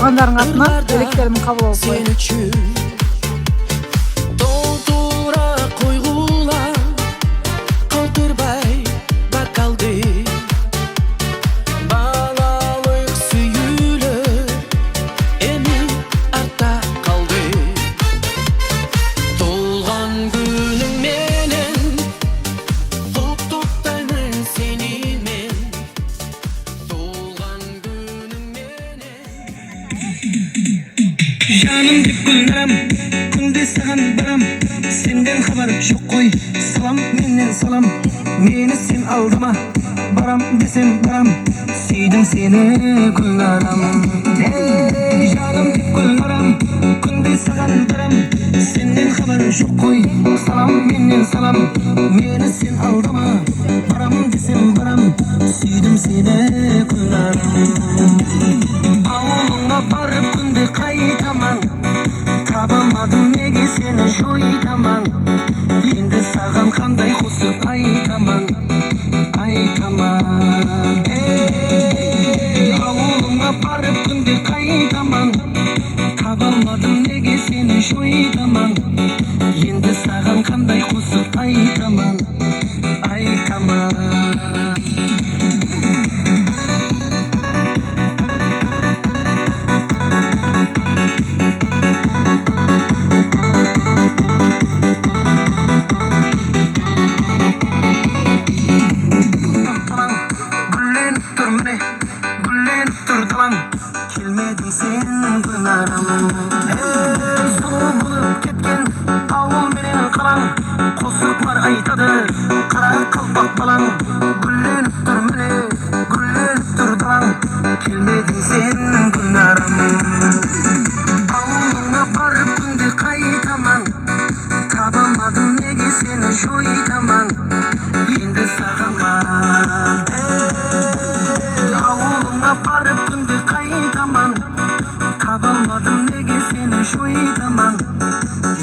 туугандарың атынан тилектеримди кабыл алып коеюн. Толтура койгула калтырбай бакалды балалык сүйүүлөр эми артта калды. Толгон күнүң менен куттуктаймын сени мен. Толгон күнүң менен Жаным деп гүлнарам, күнде саған барам. Сенден хабар жоқ қой, салам менен салам. Мені сен алдама, барам десем барам. Сүйдім сені гүлнарам. Жаным деп гүлнарам, күнде саған барам. Сенден хабар жоқ қой, салам менен салам. Мені сен алдама, барам десем барам. Сүйдім сені гүлнарам. Ауылыңа барып күнде қайтаман, табылмадым неге сені жойтаман. Енді саған қандай қосып айтаман, айтаман. Ауылыңа барып күнде қайтаман, табылмадым неге сені жойтаман. Енді саған қандай қосып айтаман, айтаман. Келмедің сен гүлнарам. Сұлу болып кеткен ауыл менен қалаң, қосыпар айтады қара қалпақ балаң. Гүлленіп тұр міне, гүлленіп тұр далаң. Келмедің сен гүлнарам. Ауылыңа барып күнде қайтаман, табылмадым неге сені жойтаман. Енді саған ауылыңа барып күнде қайтаман, табылмадым неге сені жойтаман.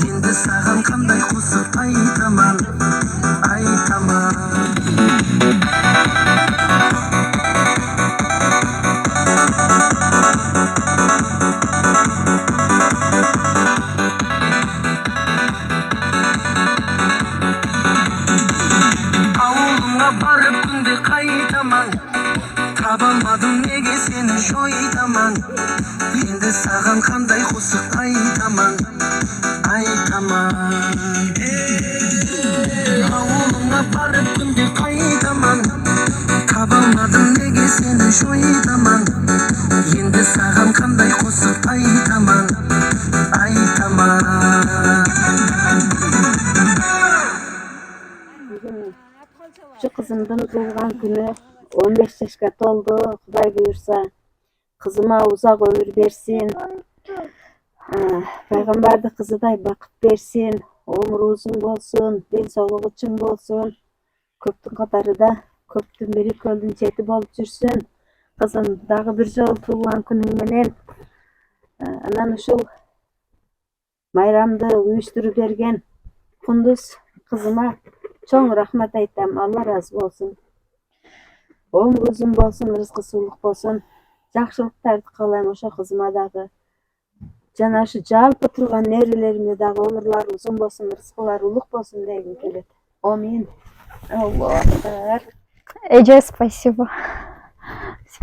Енді саған қандай қосып айтаман, айтаман. Ауылыңа барып күнде қайтаман, табылмадым неге сені жойтаман. Енді саған қандай қосып айтаман, айтаман. Ауылыңа барып күнде қайтаман, табылмадым неге сені жойтаман. Енді саған қандай қосып айтаман, айтаман. Şu kızımdın tuğulgan günü 15 yaşka toldu. Kuday buyursa kızıma uzak ömür versin. Peygamberdi kızıday bakıp versin. Ömrü uzun bolsun, den sağlığı için bolsun. Köptün katarı da köptün biri köldün çeti bolup жүрсүн. Kızım dağı bir jol tuğulgan günün menen anan uşul bayramdı uyuşturup bergen Kunduz kızıma çoğun rahmet aytam. Allah razı olsun. Ömrü uzun bolsun, rızkı suluk bolsun. Жақшылықтарды қалайм ошо кызыма дагы. Жана ушу жалпы турган нерелериме дагы өмүрлөрү узун болсун, рызкылары улук болсун дегим келет. Амин. Аллах акбар. Эже, спасибо.